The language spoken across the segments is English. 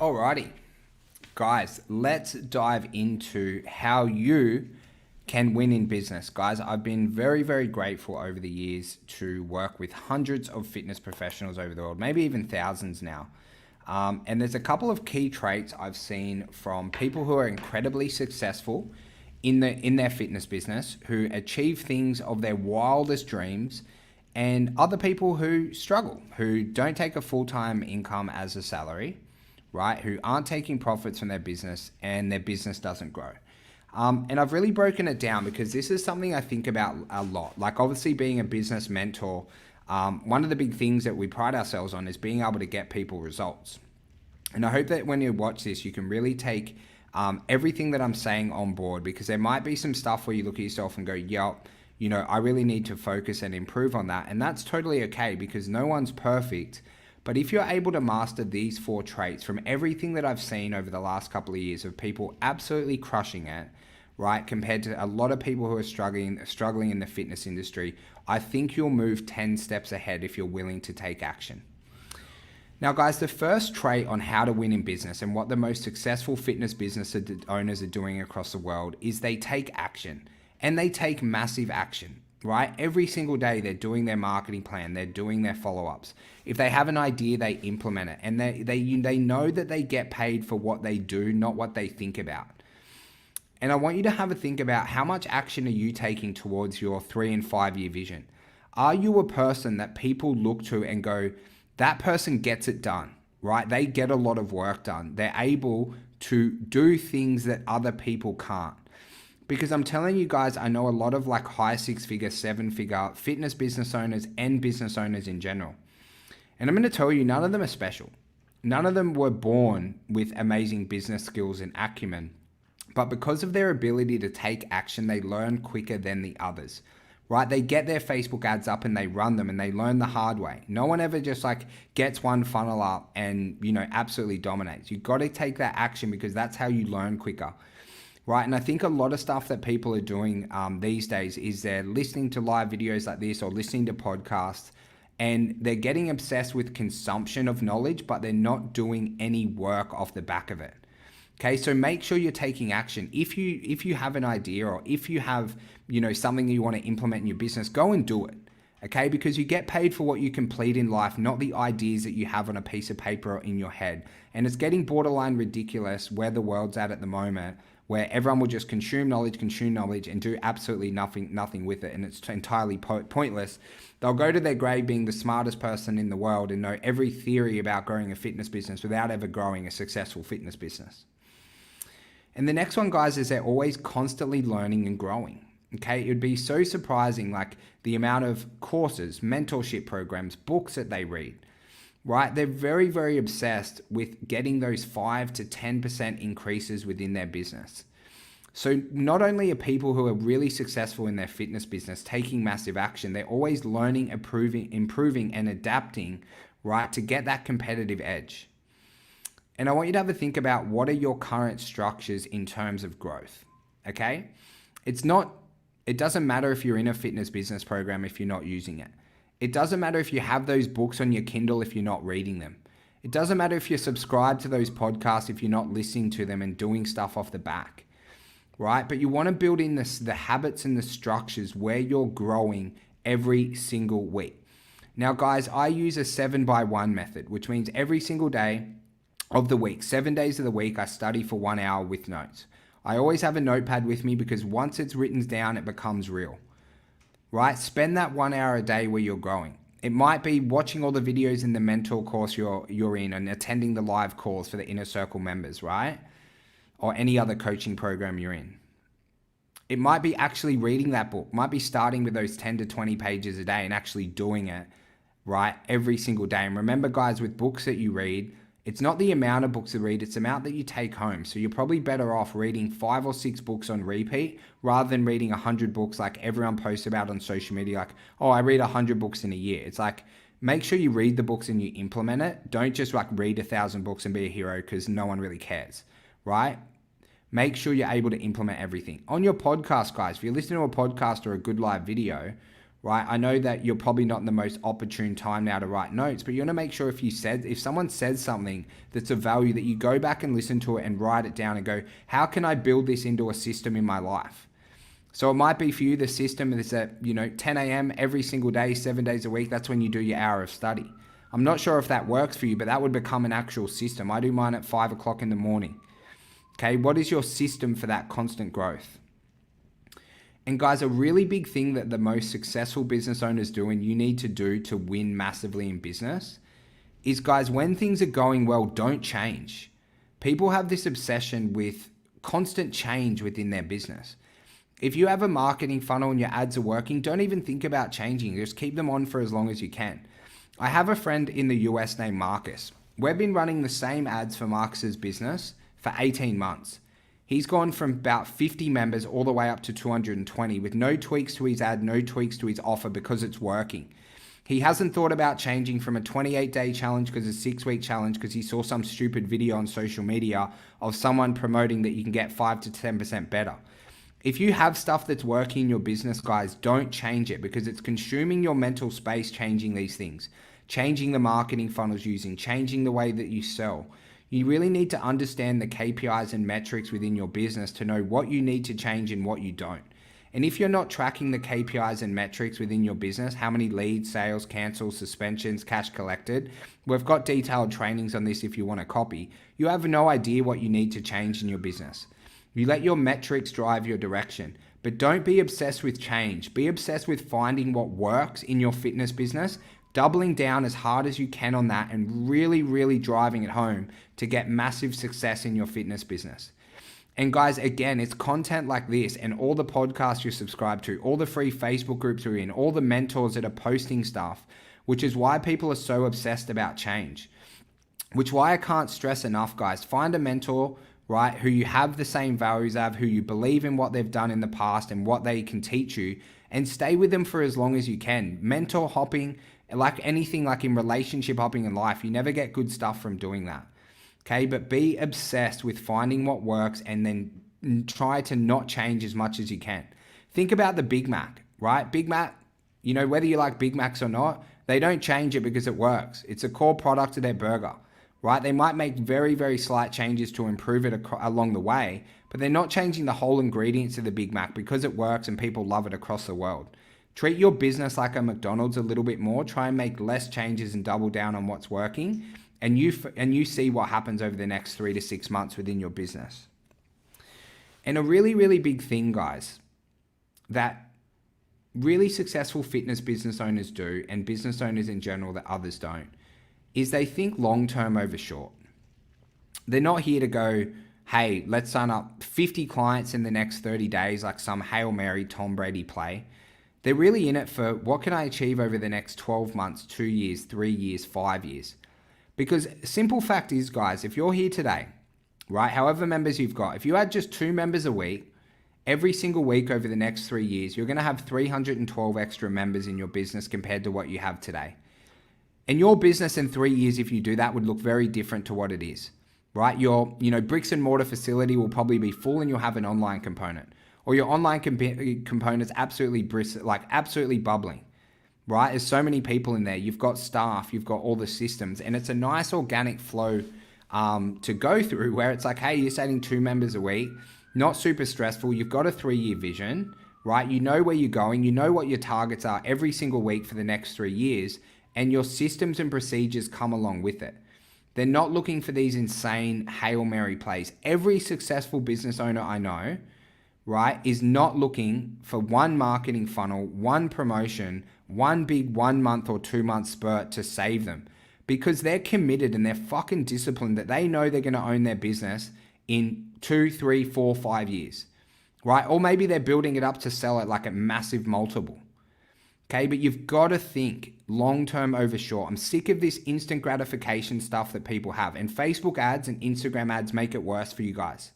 Alrighty, guys, let's dive into how you can win in business. Guys, I've been very, very grateful over the years to work with hundreds of fitness professionals over the world, maybe even thousands now. And there's a couple of key traits I've seen from people who are incredibly successful in their fitness business, who achieve things of their wildest dreams, and other people who struggle, who don't take a full-time income as a salary, right? Who aren't taking profits from their business and their business doesn't grow. And I've really broken it down because this is something I think about a lot. Like obviously being a business mentor, one of the big things that we pride ourselves on is being able to get people results. And I hope that when you watch this, you can really take everything that I'm saying on board, because there might be some stuff where you look at yourself and go, yep, I really need to focus and improve on that. And that's totally okay because no one's perfect. But if you're able to master these 4 traits from everything that I've seen over the last couple of years of people absolutely crushing it, right, compared to a lot of people who are struggling in the fitness industry, I think you'll move 10 steps ahead if you're willing to take action. Now, guys, the first trait on how to win in business and what the most successful fitness business owners are doing across the world is they take action, and they take massive action. Right? Every single day they're doing their marketing plan, they're doing their follow-ups. If they have an idea, they implement it, and they know that they get paid for what they do, not what they think about. And I want you to have a think about how much action are you taking towards your 3 and 5 year vision? Are you a person that people look to and go, that person gets it done, right? They get a lot of work done. They're able to do things that other people can't. Because I'm telling you guys, I know a lot of like high 6-figure, 7-figure fitness business owners and business owners in general. And I'm going to tell you, none of them are special. None of them were born with amazing business skills and acumen. But because of their ability to take action, they learn quicker than the others, right? They get their Facebook ads up and they run them and they learn the hard way. No one ever just like gets one funnel up and, absolutely dominates. You've got to take that action because that's how you learn quicker. Right, and I think a lot of stuff that people are doing these days is they're listening to live videos like this or listening to podcasts, and they're getting obsessed with consumption of knowledge, but they're not doing any work off the back of it. Okay, so make sure you're taking action. If you have an idea or if you have something that you want to implement in your business, go and do it. Okay, because you get paid for what you complete in life, not the ideas that you have on a piece of paper or in your head. And it's getting borderline ridiculous where the world's at the moment, where everyone will just consume knowledge and do absolutely nothing with it. And it's entirely pointless. They'll go to their grave being the smartest person in the world and know every theory about growing a fitness business without ever growing a successful fitness business. And the next one, guys, is they're always constantly learning and growing. Okay, it would be so surprising, like the amount of courses, mentorship programs, books that they read. Right? They're very, very obsessed with getting those 5 to 10% increases within their business. So not only are people who are really successful in their fitness business taking massive action, they're always learning, improving and adapting, right, to get that competitive edge. And I want you to have a think about what are your current structures in terms of growth, okay? It doesn't matter if you're in a fitness business program if you're not using it. It doesn't matter if you have those books on your Kindle if you're not reading them. It doesn't matter if you're subscribed to those podcasts if you're not listening to them and doing stuff off the back, right? But you want to build in the habits and the structures where you're growing every single week. Now, guys, I use a 7x1 method, which means every single day of the week, 7 days of the week, I study for 1 hour with notes. I always have a notepad with me because once it's written down, it becomes real. Right? Spend that 1 hour a day where you're growing. It might be watching all the videos in the mentor course you're in and attending the live calls for the Inner Circle members, right? Or any other coaching program you're in. It might be actually reading that book. It might be starting with those 10 to 20 pages a day and actually doing it, right, every single day. And remember, guys, with books that you read, it's not the amount of books you read, it's the amount that you take home. So you're probably better off reading 5 or 6 books on repeat rather than reading 100 books like everyone posts about on social media, like, oh, I read 100 books in a year. It's like, make sure you read the books and you implement it. Don't just like read 1,000 books and be a hero because no one really cares, right? Make sure you're able to implement everything. On your podcast, guys, if you're listening to a podcast or a good live video, right? I know that you're probably not in the most opportune time now to write notes, but you want to make sure if someone says something that's of value, that you go back and listen to it and write it down and go, how can I build this into a system in my life? So it might be for you, the system is at, 10 a.m. every single day, 7 days a week. That's when you do your hour of study. I'm not sure if that works for you, but that would become an actual system. I do mine at 5 o'clock in the morning. Okay, what is your system for that constant growth? And guys, a really big thing that the most successful business owners do and you need to do to win massively in business is, guys, when things are going well, don't change. People have this obsession with constant change within their business. If you have a marketing funnel and your ads are working, don't even think about changing. Just keep them on for as long as you can. I have a friend in the US named Marcus. We've been running the same ads for Marcus's business for 18 months. He's gone from about 50 members all the way up to 220 with no tweaks to his ad, no tweaks to his offer, because it's working. He hasn't thought about changing from a 28-day challenge because it's a 6-week challenge because he saw some stupid video on social media of someone promoting that you can get 5 to 10% better. If you have stuff that's working in your business, guys, don't change it, because it's consuming your mental space changing these things, changing the marketing funnels using, changing the way that you sell. You really need to understand the KPIs and metrics within your business to know what you need to change and what you don't. And if you're not tracking the KPIs and metrics within your business, how many leads, sales, cancels, suspensions, cash collected, we've got detailed trainings on this if you want to copy. You have no idea what you need to change in your business. You let your metrics drive your direction, but don't be obsessed with change. Be obsessed with finding what works in your fitness business, doubling down as hard as you can on that, and really, really driving it home to get massive success in your fitness business. And guys, again, it's content like this and all the podcasts you subscribe to, all the free Facebook groups you're in, all the mentors that are posting stuff, which is why people are so obsessed about change. Which why I can't stress enough, guys, find a mentor, right, who you have the same values of, who you believe in what they've done in the past and what they can teach you, and stay with them for as long as you can. Mentor hopping, like anything, like in relationship hopping in life, you never get good stuff from doing that. Okay, but be obsessed with finding what works and then try to not change as much as you can. Think about the Big Mac, right? Big Mac, whether you like Big Macs or not, they don't change it because it works. It's a core product of their burger, right? They might make very, very slight changes to improve it along the way, but they're not changing the whole ingredients of the Big Mac because it works and people love it across the world. Treat your business like a McDonald's a little bit more. Try and make less changes and double down on what's working. And you see what happens over the next 3 to 6 months within your business. And a really, really big thing, guys, that really successful fitness business owners do, and business owners in general that others don't, is they think long-term over short. They're not here to go, hey, let's sign up 50 clients in the next 30 days like some Hail Mary Tom Brady play. They're really in it for what can I achieve over the next 12 months, 2 years, 3 years, 5 years. Because simple fact is, guys, if you're here today, right, however members you've got, if you add just 2 members a week, every single week over the next 3 years, you're going to have 312 extra members in your business compared to what you have today. And your business in 3 years, if you do that, would look very different to what it is, right? Your, bricks and mortar facility will probably be full and you'll have an online component, or your online component's absolutely bubbling. Right? There's so many people in there. You've got staff, you've got all the systems, and it's a nice organic flow to go through where it's like, hey, you're setting 2 members a week, not super stressful. You've got a 3-year vision, right? You know where you're going. You know what your targets are every single week for the next 3 years, and your systems and procedures come along with it. They're not looking for these insane Hail Mary plays. Every successful business owner I know, right, is not looking for one marketing funnel, one promotion, one big 1 month or 2 month spurt to save them, because they're committed and they're fucking disciplined that they know they're going to own their business in 2, 3, 4, 5 years, right? Or maybe they're building it up to sell it like a massive multiple. Okay, but you've got to think long-term over short. I'm sick of this instant gratification stuff that people have, and Facebook ads and Instagram ads make it worse for you guys.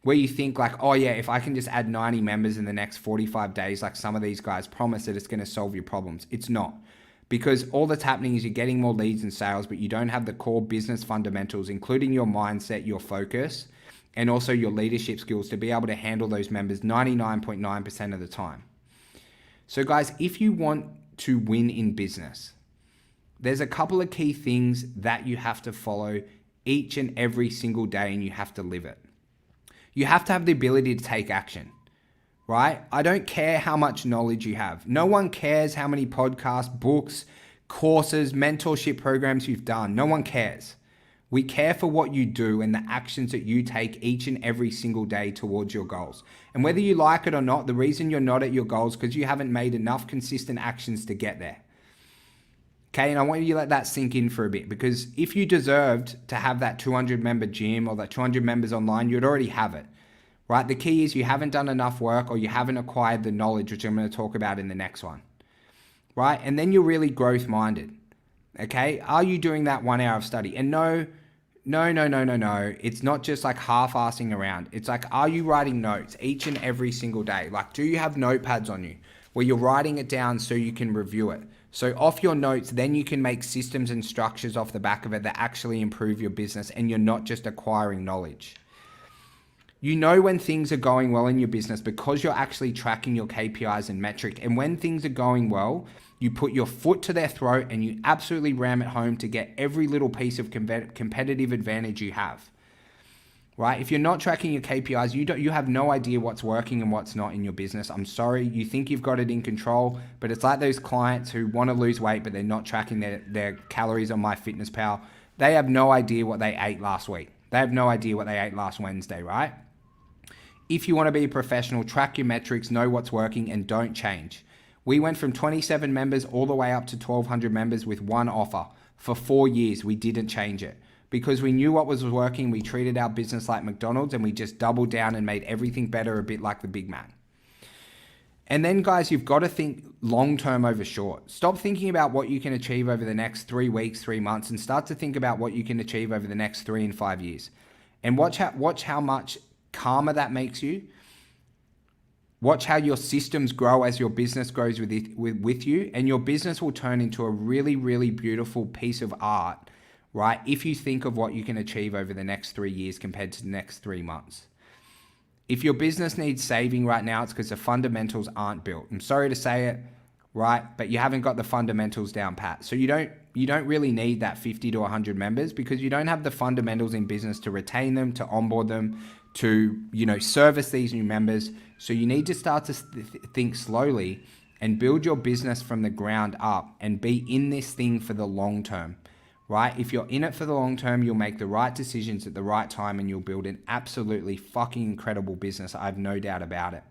Where you think like, oh yeah, if I can just add 90 members in the next 45 days, like some of these guys promise that it's going to solve your problems. It's not. Because all that's happening is you're getting more leads and sales, but you don't have the core business fundamentals, including your mindset, your focus, and also your leadership skills to be able to handle those members 99.9% of the time. So guys, if you want to win in business, there's a couple of key things that you have to follow each and every single day, and you have to live it. You have to have the ability to take action, right? I don't care how much knowledge you have. No one cares how many podcasts, books, courses, mentorship programs you've done. No one cares. We care for what you do and the actions that you take each and every single day towards your goals. And whether you like it or not, the reason you're not at your goals is because you haven't made enough consistent actions to get there. Okay, and I want you to let that sink in for a bit, because if you deserved to have that 200 member gym or that 200 members online, you'd already have it, right? The key is you haven't done enough work, or you haven't acquired the knowledge, which I'm going to talk about in the next one, right? And then you're really growth minded. Okay, are you doing that 1 hour of study? And no. It's not just like half-assing around. It's like, are you writing notes each and every single day? Like, do you have notepads on you where you're writing it down so you can review it? So off your notes, then you can make systems and structures off the back of it that actually improve your business, and you're not just acquiring knowledge. You know when things are going well in your business because you're actually tracking your KPIs and metrics. And when things are going well, you put your foot to their throat and you absolutely ram it home to get every little piece of competitive advantage you have, right? If you're not tracking your KPIs, you have no idea what's working and what's not in your business. I'm sorry, you think you've got it in control, but it's like those clients who want to lose weight, but they're not tracking their calories on MyFitnessPal. They have no idea what they ate last week. They have no idea what they ate last Wednesday, right? If you want to be a professional, track your metrics, know what's working, and don't change. We went from 27 members all the way up to 1,200 members with one offer. For 4 years, we didn't change it because we knew what was working. We treated our business like McDonald's, and we just doubled down and made everything better, a bit like the Big Mac. And then guys, you've got to think long-term over short. Stop thinking about what you can achieve over the next 3 weeks, 3 months, and start to think about what you can achieve over the next 3 and 5 years. And watch how much calmer that makes you. Watch how your systems grow as your business grows with you, and your business will turn into a really, really beautiful piece of art, right? If you think of what you can achieve over the next 3 years compared to the next 3 months. If your business needs saving right now, it's because the fundamentals aren't built. I'm sorry to say it, right? But you haven't got the fundamentals down pat. So you don't really need that 50 to 100 members because you don't have the fundamentals in business to retain them, to onboard them, to, service these new members. So you need to start to think slowly and build your business from the ground up and be in this thing for the long term, right? If you're in it for the long term, you'll make the right decisions at the right time and you'll build an absolutely fucking incredible business. I have no doubt about it.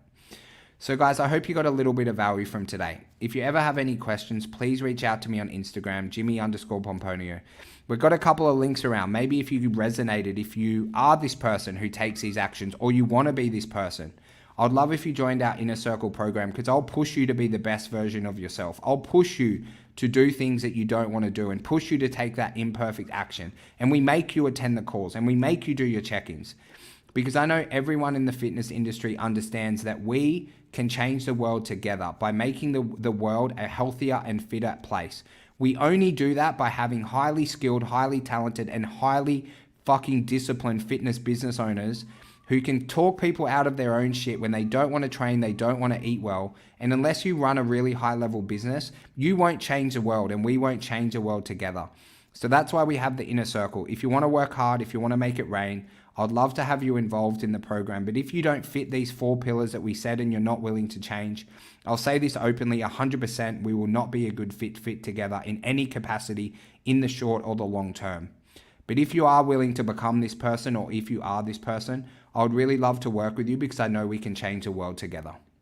So guys, I hope you got a little bit of value from today. If you ever have any questions, please reach out to me on Instagram, Jimmy_Pomponio. We've got a couple of links around. Maybe if you resonated, if you are this person who takes these actions or you want to be this person, I'd love if you joined our Inner Circle program because I'll push you to be the best version of yourself. I'll push you to do things that you don't want to do and push you to take that imperfect action. And we make you attend the calls and we make you do your check-ins. Because I know everyone in the fitness industry understands that we can change the world together by making the world a healthier and fitter place. We only do that by having highly skilled, highly talented, and highly fucking disciplined fitness business owners who can talk people out of their own shit when they don't want to train, they don't want to eat well. And unless you run a really high level business, you won't change the world and we won't change the world together. So that's why we have the Inner Circle. If you want to work hard, if you want to make it rain, I'd love to have you involved in the program. But if you don't fit these 4 pillars that we said and you're not willing to change, I'll say this openly, 100%, we will not be a good fit together in any capacity in the short or the long term. But if you are willing to become this person, or if you are this person, I would really love to work with you because I know we can change the world together.